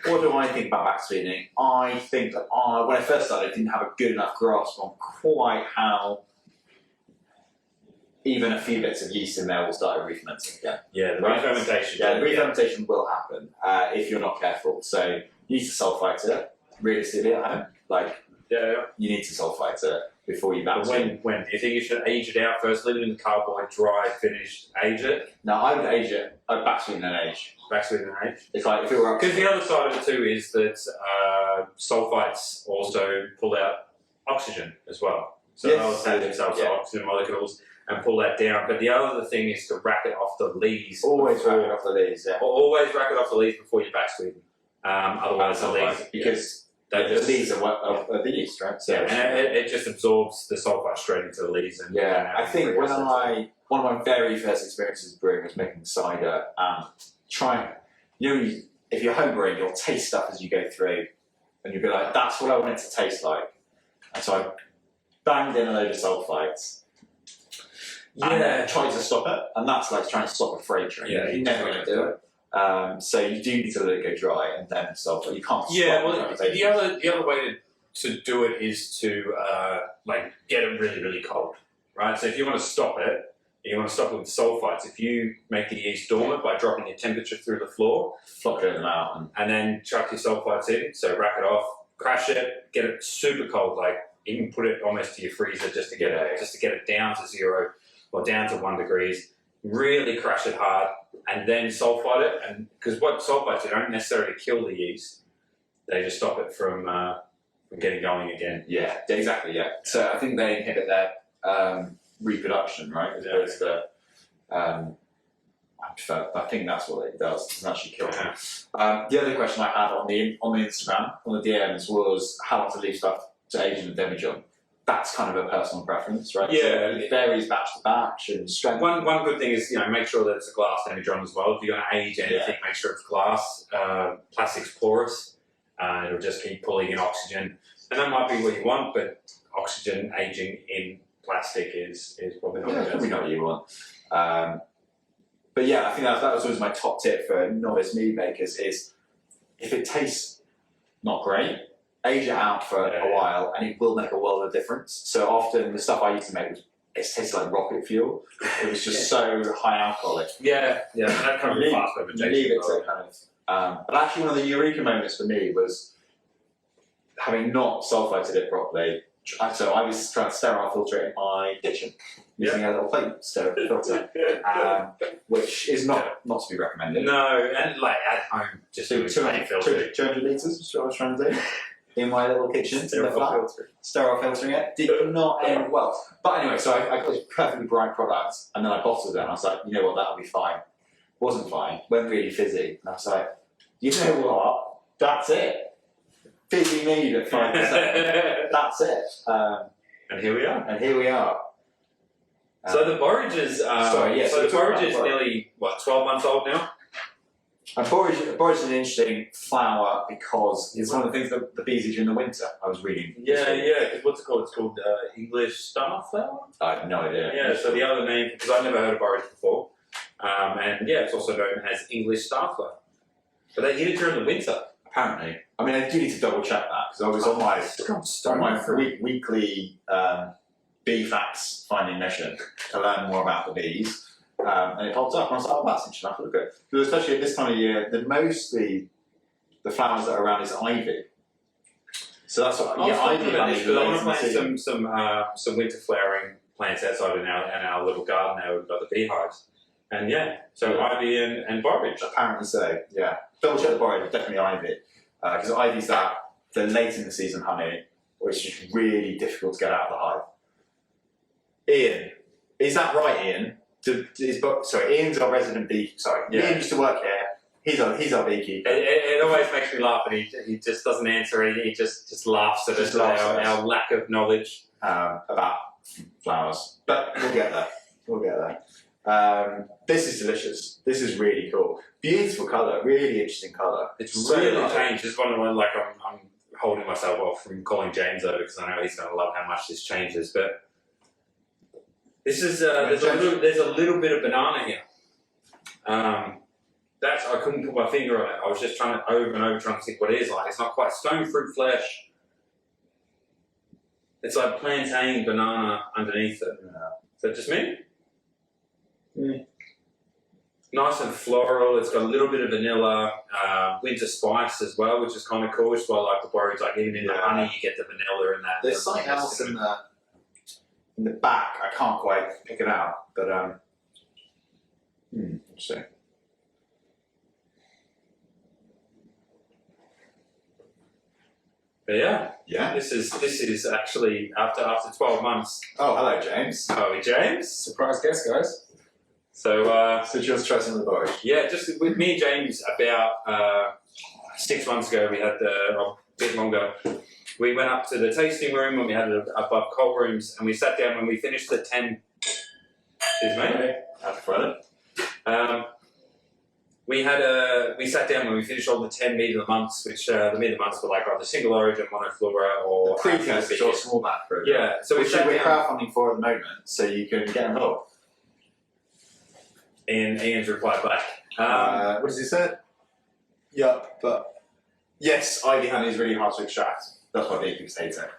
What do I think about back sweetening? I think that when I first started, I didn't have a good enough grasp on quite how even a few bits of yeast in there will start re-fermenting again. Yeah, the Right. re-fermentation. Yeah, the re-fermentation will happen if you're not careful. So you need to sulfite it, realistically at home. Yeah. You need to sulfite it before you back But sweeten. when do you think you should age it out first? Leave it in the carboy, dry, finished, age it, Now, I would age it. I'd back sweeten and age. back Sweden and age. If it were up to Because the other side of it too is that sulfites also pull out oxygen as well. So Yes. they'll attach themselves to Yeah. oxygen molecules and pull that down. But the other thing is to rack it off the lees. always before- rack it off the leaves, yeah. Always rack it off the lees before you back Sweden. Otherwise the lees, Because they the just, leaves are the yeast, right? So, and it just absorbs the sulfite straight into the lees. And yeah, I think one one of my very first experiences brewing was making cider and if you're homebrewing, you'll taste stuff as you go through and you'll be like, that's what I want it to taste like. And so I banged in a load of sulfites and tried to stop it. And that's like trying to stop a freight train. Yeah, You're never going to do it. So you do need to let it go dry and then sulfite. You can't stop Yeah, well, fermentation. the other way to do it is to get it really, really cold, right? So if you want to stop it, you want to stop it with sulfites. If you make the yeast dormant by dropping your temperature through the floor, Flocking them out. and then chuck your sulfites in, so rack it off, crash it, get it super cold, like even put it almost to your freezer just to get it down to 0 or down to 1 degrees. Really crash it hard, and then sulfite it. And because what sulfites do, don't necessarily kill the yeast; they just stop it from getting going again. Yeah, exactly, yeah. So I think they inhibit their reproduction, right? As opposed to, I think that's what it does. It doesn't actually kill them. The other question I had on the Instagram, on the DMs, was how long to leave stuff to age in the demijohn. That's kind of a personal preference, right? Yeah. So it varies batch to batch and strength. One good thing is make sure that it's a glass demijohn as well. If you're going to age anything, make sure it's glass. Plastic's porous. It'll just keep pulling in oxygen, and that might be what you want. But oxygen aging in plastic is probably not. Yeah, probably not what you want. But yeah, I think that was always my top tip for novice mead makers is if it tastes not great, age it out for a while and it will make a world of difference. So often the stuff I used to make was it tasted like rocket fuel. It was just so high alcoholic. Yeah, that kind of fast fermentation. You leave it to kind of. But actually, one of the eureka moments for me was having not sulphited it properly. So I was trying to sterile filter it in my kitchen using a little plate sterile filter, which is not to be recommended. No, and like at home, just 200 litres is what I was trying to do in my little kitchen in the flat. Sterile filtering it did not end well. But anyway, so I got this perfectly bright product, and then I bottled it, and I was like, you know what, that'll be fine. Wasn't fine. Went really fizzy, and I was like, you know what, that's it. Fizzy mead at 5%. That's it. And here we are. So the borage is. The borage is nearly 12 months old now. And borage is an interesting flower because it's one of the things that the bees eat during the winter. I was reading. Yeah. What's it called? It's called English starflower. I have no idea. Yeah. So the other name, because I've never heard of borage before, and yeah, it's also known as English starflower. But they eat it during the winter. Apparently. I mean, I do need to double check that because I was on my weekly bee facts finding mission to learn more about the bees, and it popped up, and I was like, "Oh, that's interesting. I thought good." Because especially at this time of year, the flowers that are around is ivy. So that's what. Ivy. I want to plant some winter flowering plants outside in our little garden there. We've got the beehives, and ivy and borage. Apparently so. Yeah. Double check the borage. Definitely ivy. Because ivy's the late in the season honey, which is really difficult to get out of the hive. Ian, is that right, Ian? Ian's our resident bee. Ian used to work here. He's our beekeeper. It always makes me laugh, and he just doesn't answer. He just laughs at us, our lack of knowledge about flowers. But we'll get there. This is delicious. This is really cool. Beautiful colour, really interesting colour. It's really changed. It's one of the I'm holding myself off from calling James over because I know he's going to love how much this changes. But this is there's a little bit of banana here. I couldn't put my finger on it. I was just trying to think what it is like. It's not quite stone fruit flesh. It's like plantain banana underneath it. Is that just me? Mm. Nice and floral. It's got a little bit of vanilla, winter spice as well, which is kind of cool. Which is why I like the borage. Like even in the honey, you get the vanilla in that. There's something else in the back. I can't quite pick it out, but interesting. But yeah. This is actually after 12 months. Oh, hello, James. Oh, James. Surprise guest, guys. So just try some of the borage. Yeah, just with me and James about 6 months ago, we had a bit longer. We went up to the tasting room and we had it above cold rooms, and we sat down when we finished the 10. Excuse me. Happy Friday. We sat down when we finished all the 10 mead of the months, which the mead of the months were like either single origin, monoflora, or precursor to a small batch program. Yeah, so which we're crowdfunding for at the moment, so you can get involved. Ian's replied back. What does he say? Yeah, but yes, ivy honey is really hard to extract. That's why beekeepers hate it.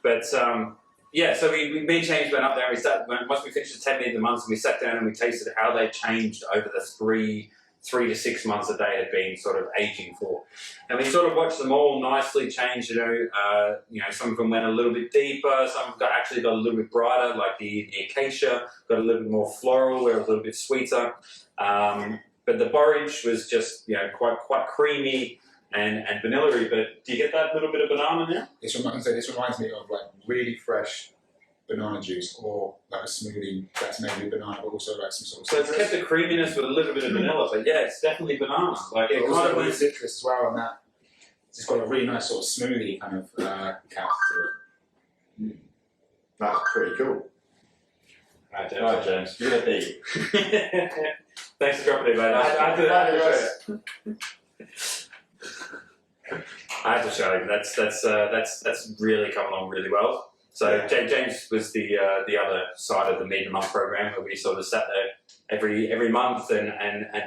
But so me and James went up there and we sat, once we finished the 10 mead of the months, and we sat down and we tasted how they changed over the three to 6 months that they had been sort of aging for. And we sort of watched them all nicely change, some of them went a little bit deeper, some of them actually got a little bit brighter, like the acacia, got a little bit more floral, where it was a little bit sweeter. But the borage was just, quite creamy and vanilla-y. But do you get that little bit of banana now? This reminds me of like really fresh banana juice, or like a smoothie that's made with banana, but also like some sort of citrus. So it's kept the creaminess with a little bit of vanilla, but yeah, it's definitely banana. Like it kind also of with citrus as well, and that it's got a really nice sort of smoothie kind of character to it. That's pretty cool. Right, James. You're gonna be. Thanks for dropping in, mate. I have to show you. That's really come along really well. So James was the other side of the Mead and Month program, where we sort of sat there every month and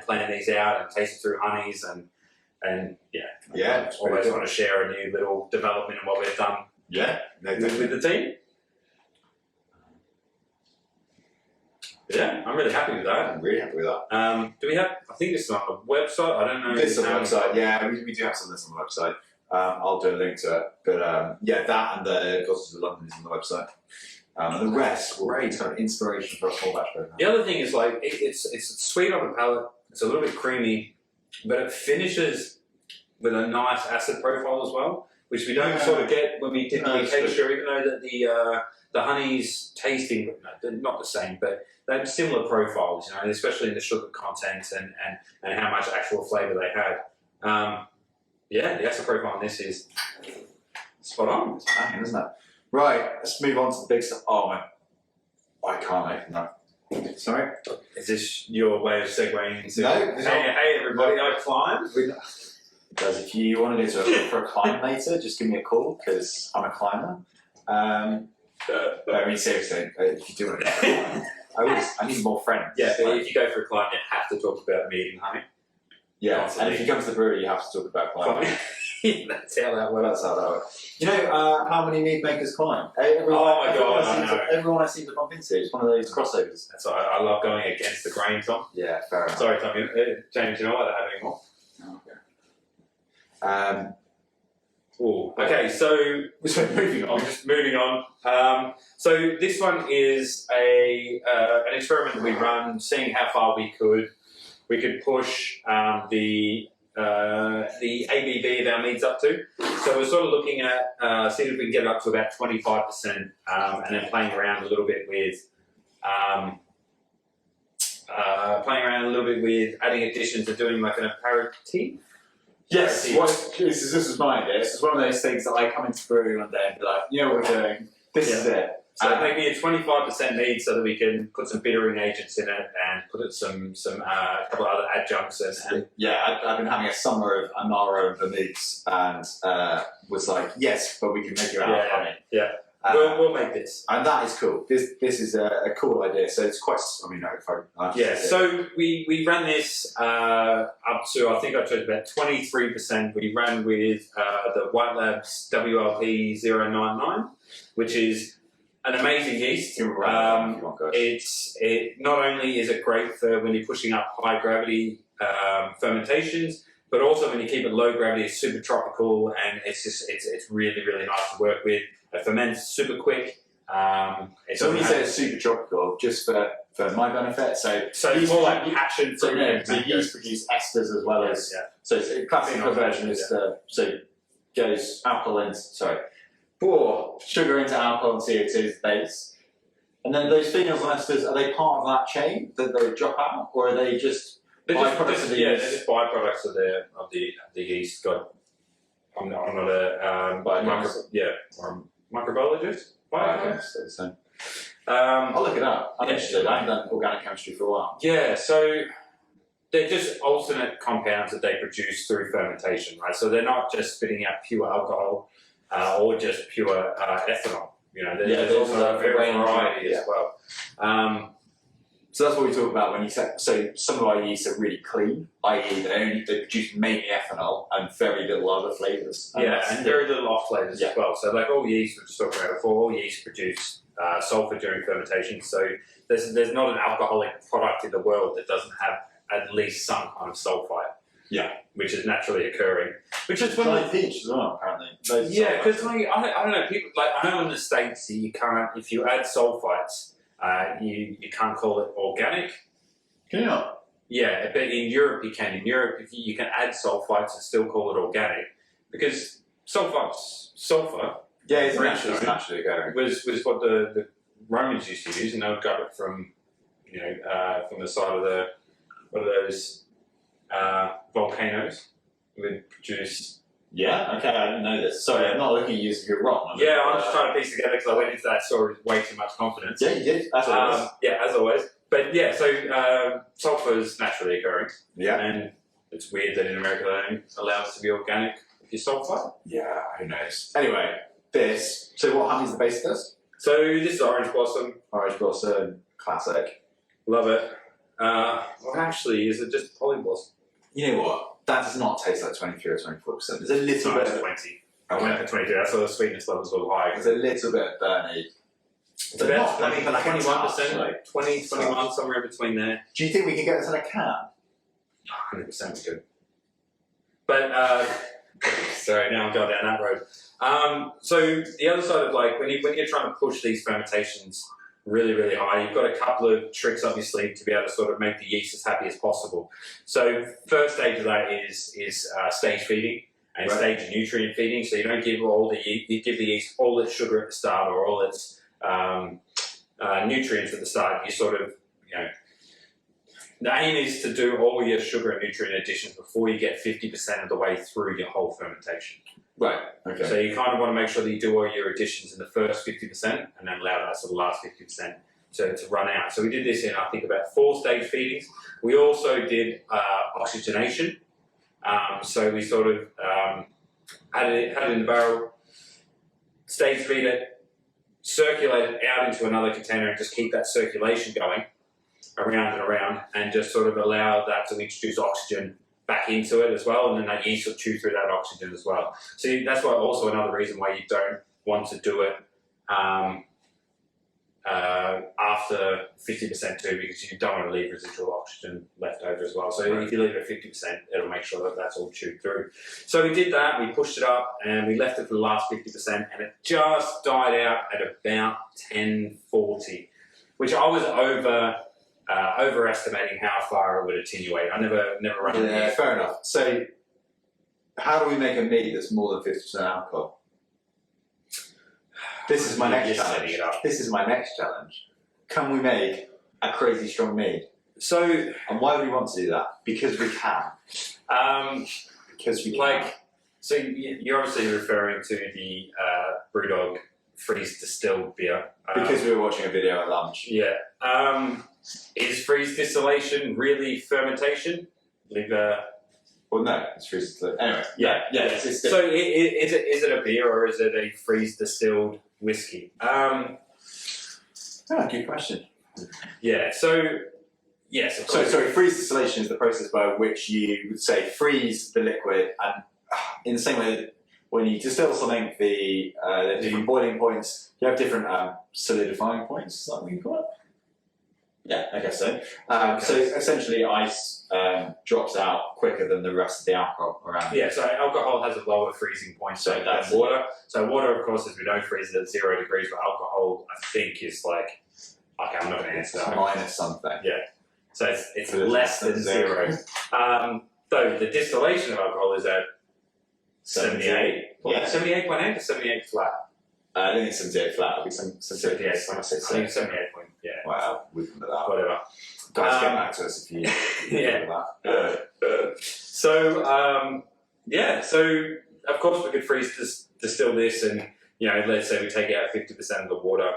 planned these out and tasted through honeys and always want to share a new little development in what we've done. Yeah, with the team. Yeah, I'm really happy with that. I'm really happy with that. Do we have? I think this is on the website. I don't know. This is on the website. Yeah, we do have some of this on the website. I'll do a link to it. But yeah, that and the Gosnells of London is on the website. And the rest, great kind of inspiration for a full batch program. The other thing is like it's sweet on the palate. It's a little bit creamy, but it finishes with a nice acid profile as well, which we don't sort of get when we did the texture. Even though that the honey's tasting, they're not the same, but they have similar profiles, you know, especially in the sugar content and how much actual flavour they had. Yeah, the acid profile on this is spot on. It's banging, isn't it? Right, let's move on to the big stuff. Oh man, I can't open that. Sorry? Is this your way of segueing into No, hey everybody, I climb? Guys, if you want to go for a climb later, just give me a call, because I'm a climber. I mean, seriously, if you do want to go for a climb, I need more friends. Yeah, but if you go for a climb, you have to talk about mead and honey. Yeah, Constantly. and if you come to the brewery, you have to talk about climbing. That's how that works. That's how that works. You know how many mead makers climb? Everyone I seem to bump into, it's one of those crossovers. That's why I love going against the grain, Tom. Yeah, fair enough. Sorry, Tom. James, you don't like that anymore. Okay, so moving on. Just moving on. So this one is an experiment that we run, seeing how far we could push the ABV of our meads up to. So we're sort of looking at seeing if we can get it up to about 25%, and then playing around a little bit with adding additions and doing like an aperitif. Yes, this is my idea. This is one of those things that I come into the brewery one day and be like, you know what we're doing? This is it. So maybe a 25% mead, so that we can put some bittering agents in it and put it some a couple of other adjuncts in. Yeah, I've been having a summer of Amaro and Vermouths, and was like, yes, but we can make it out of honey. Yeah. We'll make this, and that is cool. This is a cool idea. So it's quite. I mean, So we ran this up to, I think I chose about 23%. We ran with the White Labs WLP099, which is an amazing yeast. It not only is it great for when you're pushing up high gravity fermentations, but also when you keep it low gravity, it's super tropical, and it's really nice to work with. It ferments super quick. So when you say it's super tropical, just for my benefit, so it's more like passion fruit. So yeast produce esters as well as so it's a classic conversion is so goes sugar into alcohol and CO2 as the base, and then those phenols and esters, are they part of that chain that they drop out, or are they just byproducts of the yeast? They're just byproducts of the yeast. God, I'm not a microbiologist. I'll look it up. I'm interested. I haven't done organic chemistry for a while. Yeah, so they're just alternate compounds that they produce through fermentation, right? So they're not just spitting out pure alcohol or just pure ethanol. You know, there's also a variety as well. So that's what we talk about when you say. So some of our yeasts are really clean, i.e., they produce mainly ethanol and very little other flavors. And very little off flavors as well. So like all yeast, we just talked about before, all yeast produce sulfur during fermentation. So there's not an alcoholic product in the world that doesn't have at least some kind of sulfite. Yeah, which is naturally occurring. Which is one of the peach as well, apparently. Yeah, because I don't know, people like I know in the States you can't, if you add sulfites. You can't call it organic. Can you not? Yeah, but in Europe you can. In Europe, if you can add sulfites and still call it organic, because sulfur. Yeah, it's naturally occurring. Was what the Romans used to use, and they would grab it from from the side of one of those volcanoes. It would produce. Yeah, okay, I didn't know this. Sorry, I'm not looking at you as you're wrong. I'm just trying to piece together because I went into that story with way too much confidence. Yeah, you did, as always. As always. But yeah, so sulfur is naturally occurring. Yeah. And it's weird that in America they don't allow us to be organic if you're sulfite. Yeah, who knows. Anyway, so what honey is the base of this? So this is Orange Blossom. Orange Blossom, classic. Love it. Well, actually, is it just Polyblossom? You know what? That does not taste like 23 or 24%. There's a little bit of 20. I went for 22. That's why the sweetness levels were high. There's a little bit of burny. It's about Not 20, like a 21%, touch, 20, 21, somewhere in between there. Do you think we can get this in a can? 100% we could. But, sorry, now I'm going down that road. So the other side of like, when you're trying to push these fermentations really, really high, you've got a couple of tricks up your sleeve to be able to sort of make the yeast as happy as possible. So first stage of that is stage feeding and stage nutrient feeding. So you don't give you give the yeast all its sugar at the start or all its nutrients at the start. You sort of, the aim is to do all your sugar and nutrient additions before you get 50% of the way through your whole fermentation. Right. Okay. So you kind of want to make sure that you do all your additions in the first 50% and then allow that sort of last 50% to run out. So we did this in, I think, about 4 stage feedings. We also did oxygenation. So we sort of had it in the barrel, stage feed it, circulate it out into another container and just keep that circulation going around and around, and just sort of allow that to introduce oxygen back into it as well, and then that yeast will chew through that oxygen as well. So that's why also another reason why you don't want to do it after 50% too, because you don't want to leave residual oxygen left over as well. So if you leave it at 50%, it'll make sure that that's all chewed through. So we did that, we pushed it up, and we left it for the last 50%, and it just died out at about 1040, which I was overestimating how far it would attenuate. I never run it. Yeah, fair enough. So, how do we make a mead that's more than 50% alcohol? This is my next challenge. This is my next challenge. Can we make a crazy strong mead? So, and why would we want to do that? Because we can. Because we can. So you're obviously referring to the Brewdog freeze distilled beer. Because we were watching a video at lunch. Yeah. Is freeze distillation really fermentation? Well, no, it's freeze distilled. Anyway, yeah. It's so is it a beer or is it a freeze distilled whiskey? Good question. Yeah. So yes. Of course. So freeze distillation is the process by which you would say freeze the liquid, and in the same way that when you distill something, the different boiling points, you have different solidifying points. Is that what you call it? Yeah, I guess so. So essentially, ice drops out quicker than the rest of the alcohol around. Yeah, so alcohol has a lower freezing point than water. So water, of course, as we know, freezes at 0 degrees, but alcohol, I think, is like, okay, I'm not going to answer that. Minus something. Yeah. So it's less than 0. Though the distillation of alcohol is at 78. Yeah. 78.8 or 78 flat? I think it's 78 flat. It'll be 78. I think 78 point. Yeah. Wow, we can do that. Whatever. Guys, get back to us if you yeah. So of course we could freeze distill this, and let's say we take out 50% of the water,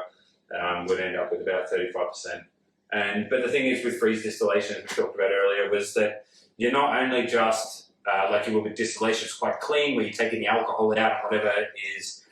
we'd end up with about 35%. But the thing is with freeze distillation, as we talked about earlier, was that you're not only just like you will with distillation, it's quite clean, where you're taking the alcohol out, whatever is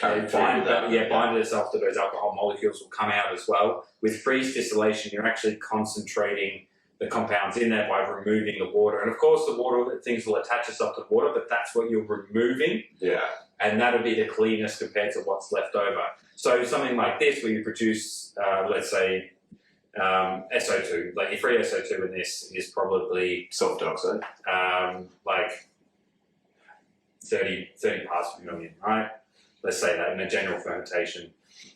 binded itself to those alcohol molecules will come out as well. With freeze distillation, you're actually concentrating the compounds in there by removing the water. And of course, the water, things will attach itself to the water, but that's what you're removing. Yeah. And that'll be the cleanest compared to what's left over. So something like this, where you produce, let's say, SO2, like your free SO2 in this is probably sulfur dioxide, like 30 parts per million, right? Let's say that in a general fermentation.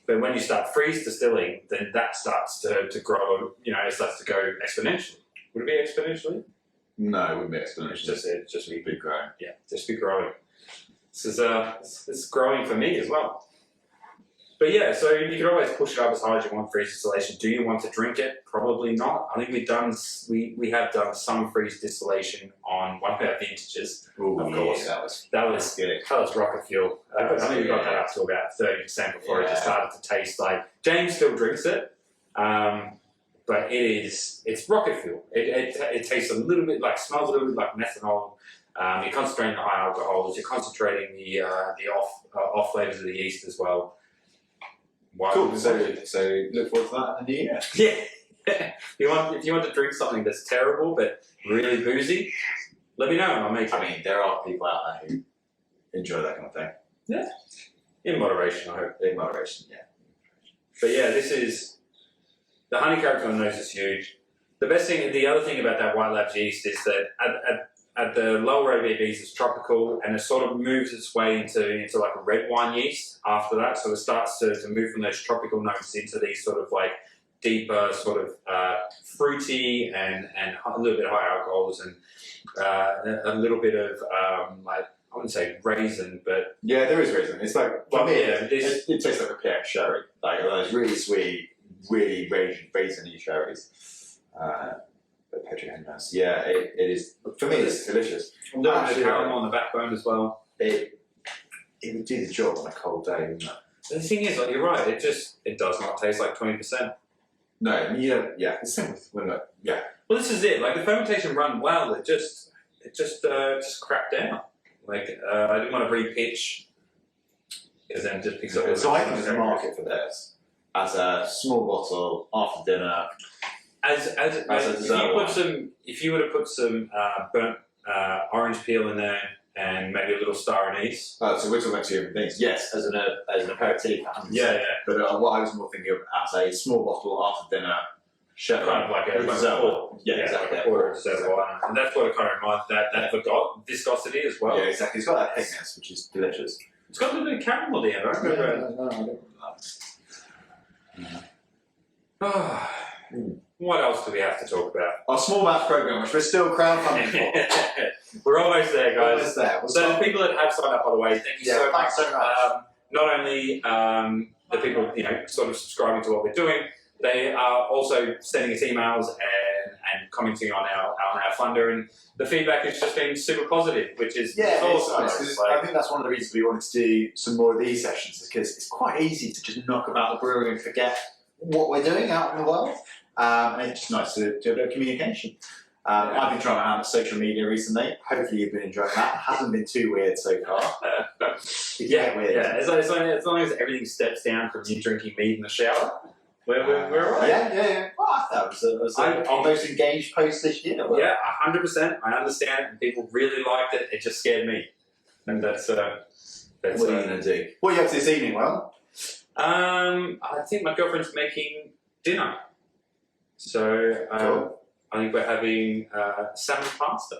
But when you start freeze distilling, then that starts to grow, it starts to go exponentially. Would it be exponentially? No, it wouldn't be exponentially. It's just be growing. Yeah, just be growing. This is growing for me as well. But yeah, so you can always push it up as high as you want freeze distillation. Do you want to drink it? Probably not. I think we have done some freeze distillation on one of our vintages. Ooh, of course, that was good. That was rocket fuel. I think we got that up to about 30% before it just started to taste like. James still drinks it, but it's rocket fuel. It tastes a little bit like, smells a little bit like methanol. You're concentrating the high alcohols. You're concentrating the off flavors of the yeast as well. Cool. So look forward to that in the new year. Yeah. If you want to drink something that's terrible but really boozy, let me know and I'll make it. I mean, there are people out there who enjoy that kind of thing. Yeah. In moderation, I hope. In moderation, yeah. But yeah, this is the honey character on the nose is huge. The other thing about that White Labs yeast is that at the lower ABVs it's tropical, and it sort of moves its way into like a red wine yeast after that. So it starts to move from those tropical notes into these sort of like deeper, sort of fruity and a little bit of higher alcohols and a little bit of like, I wouldn't say raisin, but yeah, there is raisin. It's like, for me, yeah, it tastes like a pear sherry, like those really sweet, really raisiny sherries. Yeah, it is. For me, it's delicious. a little bit of caramel on the backbone as well. It would do the job on a cold day, wouldn't it? The thing is, like, you're right. It does not taste like 20%. No, yeah, it's same with yeah. Well, this is it. Like the fermentation run well. It just crapped down. Like I didn't want to re-pitch because then it just picks up. So I think there's a market for this as a small bottle after dinner. If you were to put some burnt orange peel in there and maybe a little star anise. Oh, so we're talking about two different things. Yes, as an aperitif. Yeah. But what I was more thinking of as a small bottle after dinner. Kind of like a dessert. Yeah, exactly. Or a dessert wine. And that's what it kind of reminds that viscosity as well. Yeah, exactly. It's got that thickness, which is delicious. It's got a little bit of caramel at the end. I remember. No, I don't remember that. What else do we have to talk about? Our small batch program, which we're still crowdfunding for. We're almost there, guys. Almost there. So the people that have signed up, by the way, thank you so much. Thanks so much. Not only the people, sort of subscribing to what we're doing, they are also sending us emails and commenting on our funder, and the feedback has just been super positive, which is awesome. Nice, I think that's one of the reasons we wanted to do some more of these sessions, because it's quite easy to just knock about the brewery and forget what we're doing out in the world. And it's just nice to do a bit of communication. I've been trying to handle social media recently. Hopefully you've been enjoying that. It hasn't been too weird so far. Weird. As long as everything steps down from you drinking mead in the shower, we're all right. Yeah. Well, that was our most engaged post this year. Yeah, 100%. I understand it, and people really liked it. It just scared me. And that's what are you going to do? What are you up to this evening, Will? I think my girlfriend's making dinner. So Cool. I think we're having salmon pasta.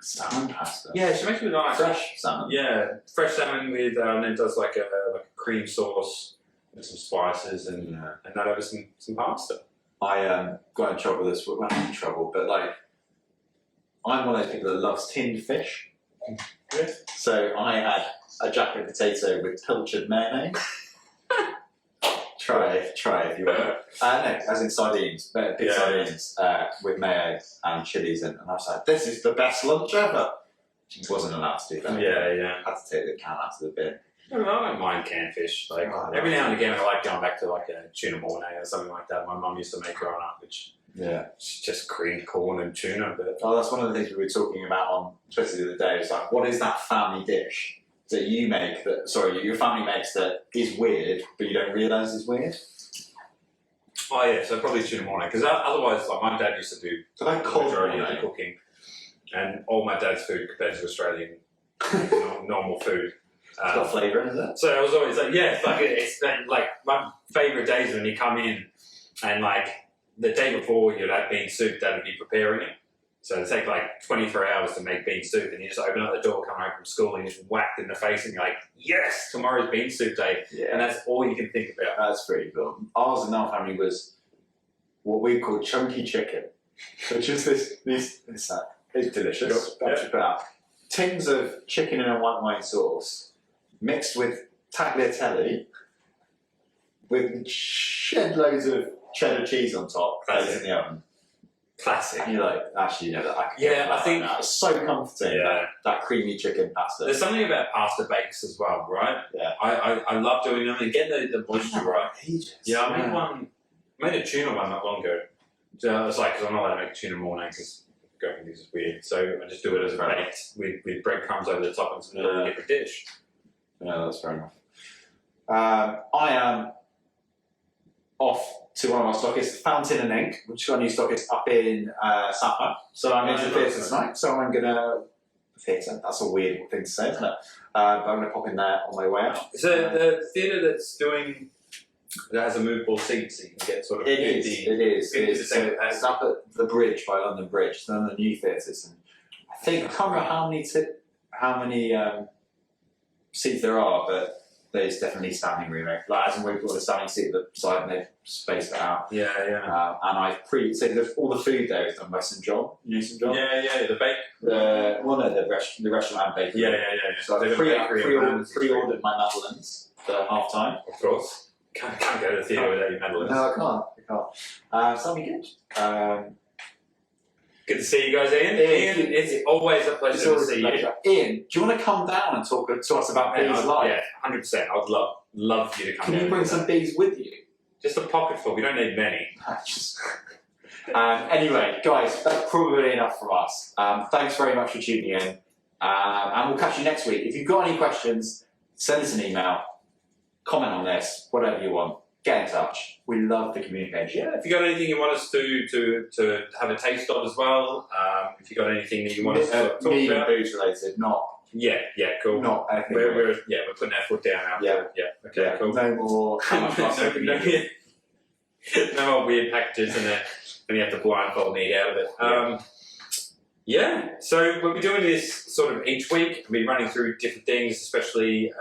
Salmon pasta? Yeah, she makes it with nice. Fresh salmon? Yeah, fresh salmon with, and then does like a cream sauce with some spices and that over some pasta. I got in trouble with this, well, not in trouble, but like, I'm one of those people that loves tinned fish. Yeah. So I had a jacket potato with pilchard mayonnaise. Try if you want. No, as in sardines, big sardines with mayo and chilies in. And I was like, this is the best lunch ever. She wasn't allowed to do that. Yeah. I had to take the can out of the bin. I don't mind canned fish. Like every now and again, I like going back to like a tuna mornay or something like that. My mum used to make growing up, which it's just creamed corn and tuna. But that's one of the things we were talking about on Twitter the other day. It's like, what is that family dish that you make your family makes that is weird, but you don't realise is weird? Oh yeah, so probably tuna mornay, because otherwise, like my dad used to do the majority of the cooking, and all my dad's food compared to Australian normal food. It's got flavour in it. So I was always like, it's been like my favourite days when you come in, and like the day before you'd have bean soup, Dad would be preparing it. So it'd take like 24 hours to make bean soup, and you just open up the door, come home from school, and you just whacked in the face, and you're like, yes, tomorrow's bean soup day. Yeah. And that's all you can think about. That's pretty cool. Ours in our family was what we call chunky chicken, which is it's delicious. Sure. Tins of chicken in a white wine sauce, mixed with tagliatelle, with shed loads of cheddar cheese on top, placed in the oven. Classic. And you're like, actually, I think it's so comforting. That creamy chicken pasta. There's something about pasta bakes as well, right? Yeah. I love doing them and getting the moisture right. Ages. Yeah, I made a tuna one not long ago. So it's like, because I'm not allowed to make tuna mornay because going this is weird. So I just do it as a baked with breadcrumbs over the top and some little different dish. Yeah, that's fair enough. I am off to one of our stockists, Fountain and Ink, which is our new stockist up in Sapphire. So I'm into the theatre tonight, so I'm going to... Theatre? That's a weird thing to say, isn't it? But I'm going to pop in there on my way out. So the theatre that's doing That has a movable seat, so you can get sort of It is. It is. It is. 50% So capacity. it's up at the Bridge by London Bridge. It's one of the new theatres, and I think I can't remember how many seats there are, but there's definitely standing room. Like as in we've got a standing seat at the side, and they've spaced it out. Yeah, yeah. And I've so all the food there is done by St John. You know St John? Yeah, the bake. The restaurant and bakery. Yeah. So They've I've got bakery and pre-ordered my Madeleines for half time. Of course. Can't go to the theatre without your Madeleines. No, I can't. So that'll be good. Good to see you guys, Ian. Ian, it's always a pleasure to see you. Ian, do you want to come down and talk to us about bees live? Yeah, 100%. I'd love you to come Can down. you bring some bees with you? Just a pocket full. We don't need many. Anyway, guys, that's probably enough from us. Thanks very much for tuning in. And we'll catch you next week. If you've got any questions, send us an email, comment on this, whatever you want. Get in touch. We love the communication. Yeah, if you got anything you want us to have a taste of as well, if you got anything that you want us to talk Me and about. booze related, not Cool. not anything. We're putting our foot down now. Yeah. Okay, cool. No more. How much plastic we need. No more weird packages and you have to blindfold me out of it. So we'll be doing this sort of each week. We'll be running through different things, especially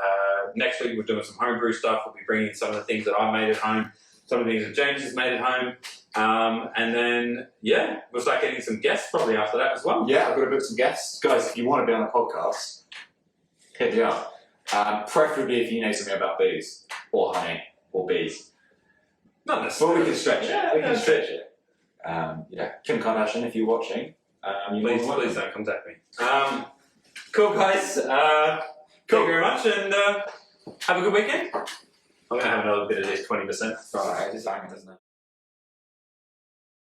next week we're doing some homebrew stuff. We'll be bringing some of the things that I made at home, some of the things that James has made at home. And then, we'll start getting some guests probably after that as well. Yeah, I've got to book some guests. Guys, if you want to be on a podcast, hit me up. Preferably if you know something about booze, or honey, or bees. Not But necessarily. we can stretch it. We can stretch it. Kim Kardashian, if you're watching, Please don't contact me. Cool, guys. Thank you very much, and have a good weekend. I'm going to have another bit of this 20%. Right, it's hanging, isn't it?